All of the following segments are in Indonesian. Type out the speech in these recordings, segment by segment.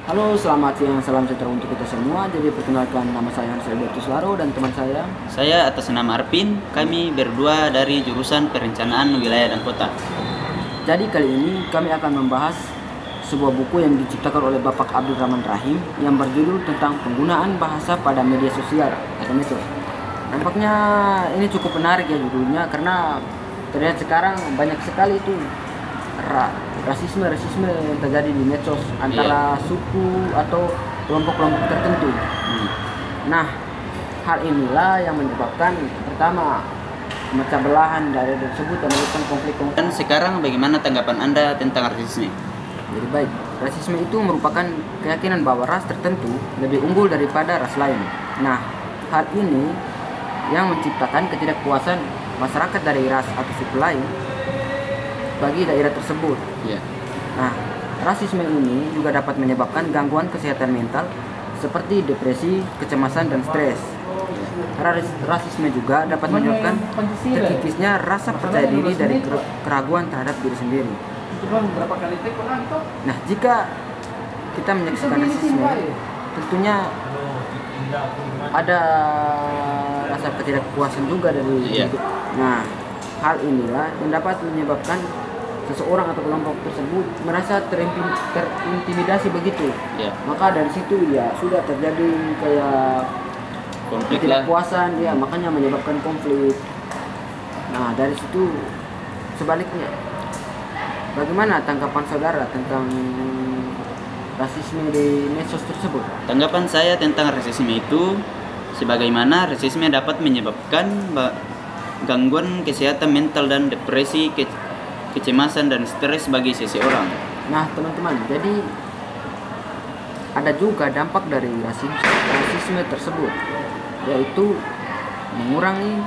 Halo, selamat siang, salam sejahtera untuk kita semua. Jadi perkenalkan, nama saya Hans Albertus Laro dan teman Saya atas nama Arpin, kami berdua dari jurusan Perencanaan Wilayah dan Kota. Jadi kali ini kami akan membahas sebuah buku yang diciptakan oleh Bapak Abdul Rahman Rahim yang berjudul tentang penggunaan bahasa pada media sosial atau medsos. Nampaknya ini cukup menarik ya judulnya, karena terlihat sekarang banyak sekali itu rasisme yang terjadi di medsos antara suku atau kelompok-kelompok tertentu. Nah, hal inilah yang menyebabkan pertama memecah belahan dari tersebut dan menyebabkan konflik-konflik. Dan sekarang bagaimana tanggapan Anda tentang rasisme? Jadi baik, rasisme itu merupakan keyakinan bahwa ras tertentu lebih unggul daripada ras lain. Nah, hal ini yang menciptakan ketidakpuasan masyarakat dari ras atau suku lain bagi daerah tersebut. Nah, rasisme ini juga dapat menyebabkan gangguan kesehatan mental seperti depresi, kecemasan, dan stres. Rasisme juga dapat menyebabkan terkikisnya rasa percaya diri dari keraguan terhadap diri sendiri. Nah, jika kita menyaksikan rasisme, tentunya ada rasa ketidakpuasan juga dari Nah, hal inilah yang dapat menyebabkan seseorang atau kelompok tersebut merasa terintimidasi begitu. Maka dari situ ya sudah terjadi kayak Konflik ketidakpuasan ya, makanya menyebabkan konflik. Nah, dari situ sebaliknya, bagaimana tanggapan saudara tentang rasisme di medsos tersebut? Tanggapan saya tentang rasisme itu, sebagaimana rasisme dapat menyebabkan gangguan kesehatan mental dan depresi, kecemasan dan stres bagi seseorang. Nah, teman-teman, jadi ada juga dampak dari rasisme tersebut, yaitu mengurangi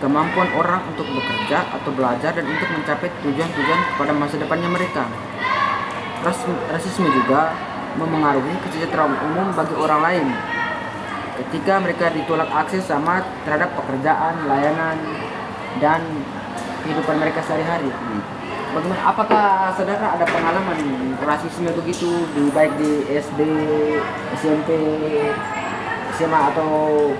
kemampuan orang untuk bekerja atau belajar dan untuk mencapai tujuan-tujuan pada masa depannya mereka. Rasisme juga memengaruhi kesejahteraan umum bagi orang lain ketika mereka ditolak akses sama terhadap pekerjaan, layanan, dan kehidupan mereka sehari-hari. Bagaimana? Apakah saudara ada pengalaman rasisme begitu baik di SD, SMP, SMA atau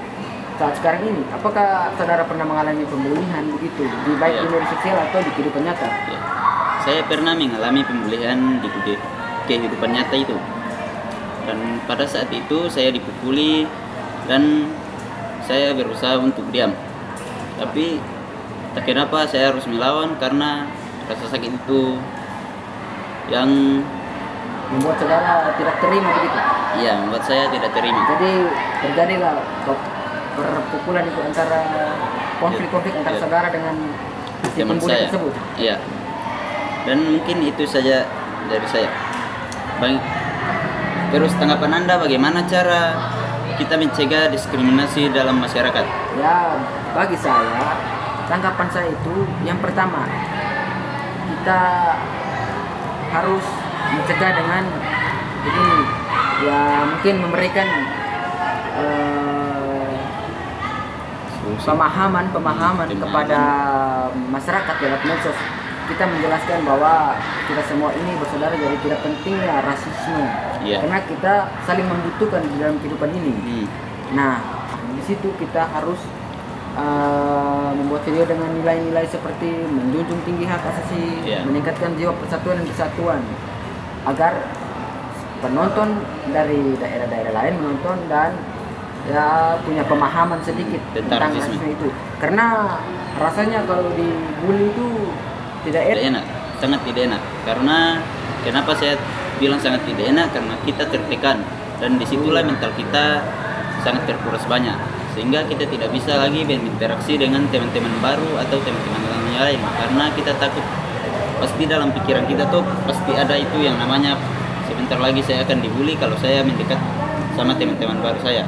saat sekarang ini? Apakah saudara pernah mengalami pembulian begitu di baik di media sosial atau di kehidupan nyata? Saya pernah mengalami pembulian di kehidupan nyata itu. Dan pada saat itu saya dipukuli dan saya berusaha untuk diam. Tapi tak kenapa saya harus melawan, karena rasa sakit itu yang membuat saudara tidak terima begitu? Iya, membuat saya tidak terima. Jadi terjadilah perpukulan itu antara konflik antara saudara dengan si teman pembuli saya tersebut. Iya. Dan mungkin itu saja dari saya. Terus tanggapan Anda, bagaimana cara kita mencegah diskriminasi dalam masyarakat? Ya, bagi saya, tanggapan saya itu yang pertama, kita harus mencegah dengan begini, ya mungkin memberikan pemahaman kepada masyarakat lewat medsos. Kita menjelaskan bahwa kita semua ini bersaudara, jadi tidak pentingnya rasisme, karena kita saling membutuhkan di dalam kehidupan ini. Nah, di situ kita harus membuat video dengan nilai-nilai seperti menjunjung tinggi hak asasi, meningkatkan jiwa persatuan dan kesatuan, agar penonton dari daerah-daerah lain menonton dan ya punya pemahaman sedikit tentang rasisme itu. Karena rasanya kalau dibully itu tidak enak, sangat tidak enak. Karena kenapa saya bilang sangat tidak enak? Karena kita tertekan dan disitulah mental kita sangat terkuras banyak, sehingga kita tidak bisa lagi berinteraksi dengan teman-teman baru atau teman-teman yang lain, karena kita takut pasti dalam pikiran kita tuh pasti ada itu yang namanya sebentar lagi saya akan dibully kalau saya mendekat sama teman-teman baru saya.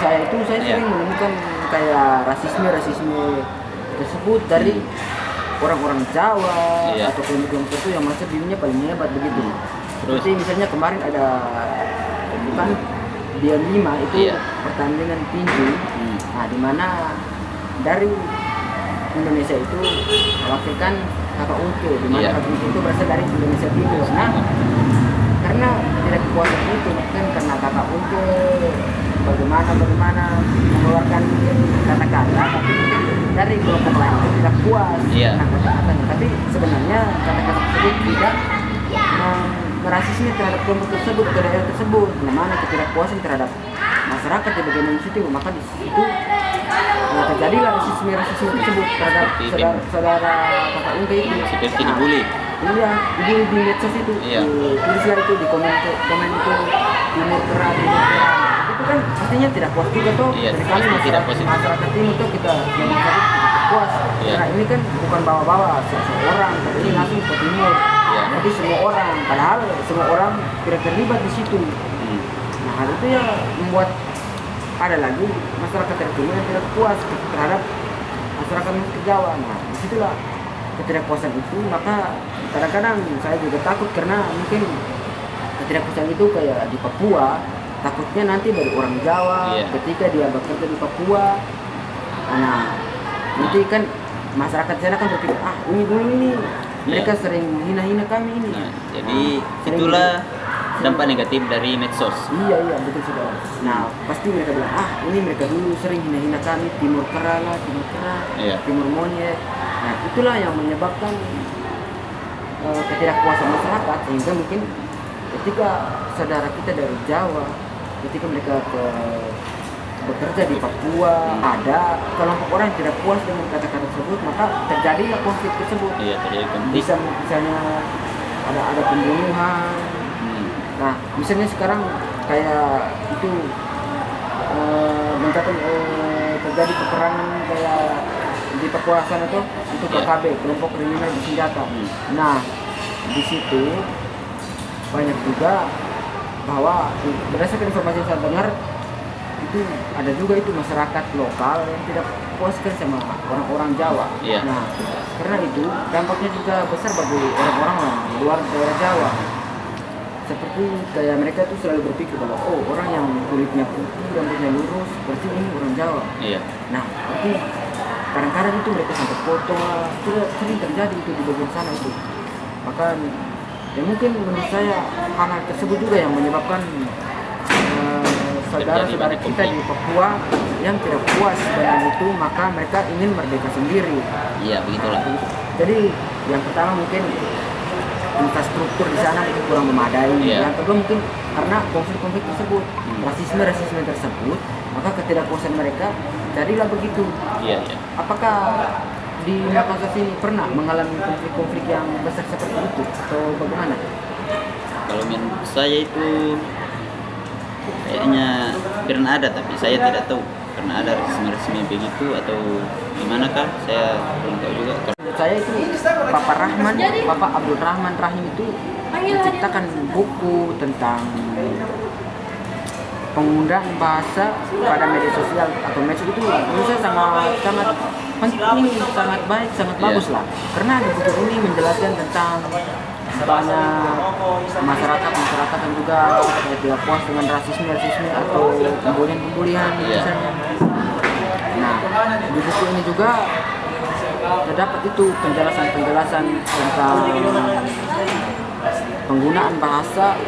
Saya sering menemukan kayak rasisme tersebut dari orang-orang Jawa atau kelompok tertentu yang merasa dirinya paling hebat begitu. Seperti misalnya kemarin ada dia 5 itu pertandingan tinju. Nah, di mana dari Indonesia itu mewakilkan kakak Ungke, di mana kakak Ungke itu berasal dari Indonesia Timur. Nah, karena karena tidak kepuasan itu mungkin karena kakak unggul bagaimana mengeluarkan kata-kata tapi mungkin dari kelompok lain itu tidak puas Iya. dengan kata-katanya, tapi sebenarnya kata-kata tersebut tidak merasisme terhadap kelompok tersebut ke daerah tersebut, mana ketidakpuasan terhadap masyarakat di bagian situ, maka di situ terjadilah rasisme tersebut terhadap saudara kakak unggul itu. Seperti dibully. Iya, di medsos itu, Iya. di tulislah itu di komen itu timur keras, itu kan pastinya tidak puas juga tuh. Iya, Seringkali pasti tidak puas. masyarakat timur tuh kita tidak puas. Iya. Karena ini kan bukan bawa-bawa seseorang, tapi ini langsung ke timur. Iya. Jadi semua orang, padahal semua orang tidak terlibat di situ. Hmm. Nah, hal itu ya membuat ada lagi masyarakat dari timur yang tidak puas terhadap masyarakat musik Jawa. Nah, disitulah ketidakpuasan itu, maka kadang-kadang saya juga takut karena mungkin ketidakpuasan itu kayak di Papua, takutnya nanti dari orang Jawa ketika dia bekerja di Papua, nah nanti kan masyarakat sana kan berpikir ini dulu ini mereka sering hina-hina kami ini. Nah, jadi itulah dampak negatif dari medsos. Iya betul saudara. Nah pasti mereka bilang ini mereka dulu sering hina-hina kami, timur kera lah, timur monyet. Nah itulah yang menyebabkan ketidakpuasan masyarakat, sehingga mungkin ketika saudara kita dari Jawa, ketika mereka bekerja di Papua, ada kelompok orang yang tidak puas dengan kata-kata tersebut, maka terjadilah konflik tersebut. Iya, terjadi konflik. Bisa misalnya ada pembunuhan. Nah, misalnya sekarang kayak itu terjadi peperangan kayak di Papua sana itu KKB, kelompok kriminal bersenjata. Nah, di situ banyak juga bahwa berdasarkan informasi yang saya dengar itu ada juga itu masyarakat lokal yang tidak puaskan sama orang-orang Jawa. Nah, karena itu dampaknya juga besar bagi orang-orang luar daerah Jawa. Seperti kayak mereka tuh selalu berpikir bahwa orang yang kulitnya putih, rambutnya lurus, berarti ini orang Jawa. Nah, berarti kadang-kadang itu mereka sampai foto, itu sering terjadi itu di bagian sana itu. Maka ya mungkin menurut saya hal tersebut juga yang menyebabkan saudara-saudara kita di Papua yang tidak puas dengan itu, maka mereka ingin merdeka sendiri. Iya, begitulah. Jadi yang pertama mungkin infrastruktur di sana mungkin kurang memadai. Yang kedua mungkin karena konflik-konflik tersebut, rasisme tersebut, maka ketidakpuasan mereka jadilah begitu. Apakah di Makassar sini pernah mengalami konflik-konflik yang besar seperti itu atau bagaimana? Kalau menurut saya itu kayaknya pernah ada, tapi saya tidak tahu pernah ada rasisme begitu atau gimana kah, saya belum tahu juga. Saya itu Bapak Abdul Rahman Rahim itu menciptakan buku tentang penggunaan bahasa pada media sosial atau medsos itu menurut saya sangat penting, sangat baik, sangat bagus lah. Karena di buku ini menjelaskan tentang banyak masyarakat yang juga tidak puas dengan rasisme atau pembulian misalnya. Nah, di buku ini juga terdapat itu penjelasan tentang penggunaan bahasa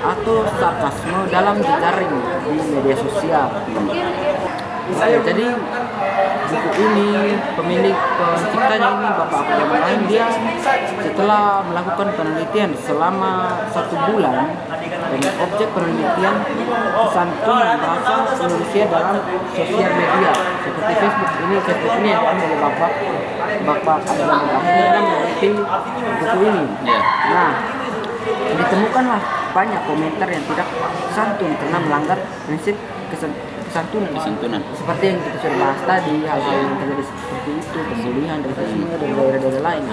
atau sarkasme dalam jejaring di media sosial. Jadi buku ini pemilik penciptanya ini Bapak Abdul Rahim, dia setelah melakukan penelitian selama 1 bulan dengan objek penelitian kesantunan bahasa Indonesia dalam sosial media seperti Facebook ini yang diambil oleh Bapak Abdul Rahim dalam meneliti buku ini. Nah, ditemukanlah banyak komentar yang tidak santun karena melanggar prinsip kesantunan. Seperti yang kita sudah bahas tadi, hal-hal yang terjadi seperti itu, pembulian dan sebagainya dari daerah-daerah lain.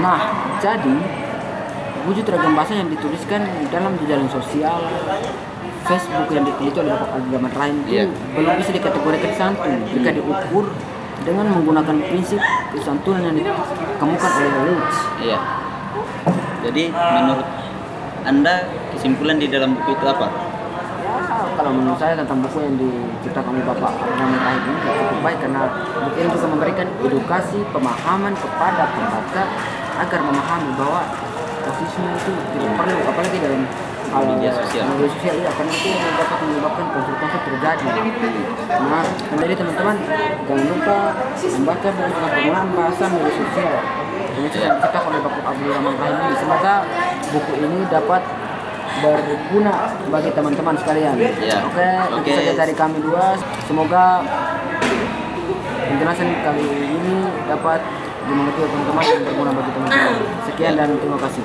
Nah, jadi wujud ragam bahasa yang dituliskan dalam jejaring sosial Facebook yang diteliti oleh Bapak Abdul Rahim itu belum bisa dikategorikan santun jika diukur dengan menggunakan prinsip kesantunan yang dikemukakan oleh Lutz. Jadi menurut Anda kesimpulan di dalam buku itu apa? Kalau menurut saya tentang buku yang diciptakan oleh Bapak Abdul Rahim ini cukup baik karena buku ini juga memberikan edukasi pemahaman kepada pembaca agar memahami bahwa rasisme itu tidak perlu, apalagi dalam hal Media sosial. iya, karena itu dapat menyebabkan konflik-konflik terjadi. Nah, jadi teman-teman jangan lupa membaca buku tentang penggunaan bahasa media sosial yang dicetak oleh Bapak Abdul Rahman Rahim ini. Semoga buku ini dapat berguna bagi teman-teman sekalian. Ya. Oke, itu saja dari kami dua. Semoga penjelasan kali ini dapat dimengerti oleh teman-teman dan berguna bagi teman-teman. Sekian dan terima kasih.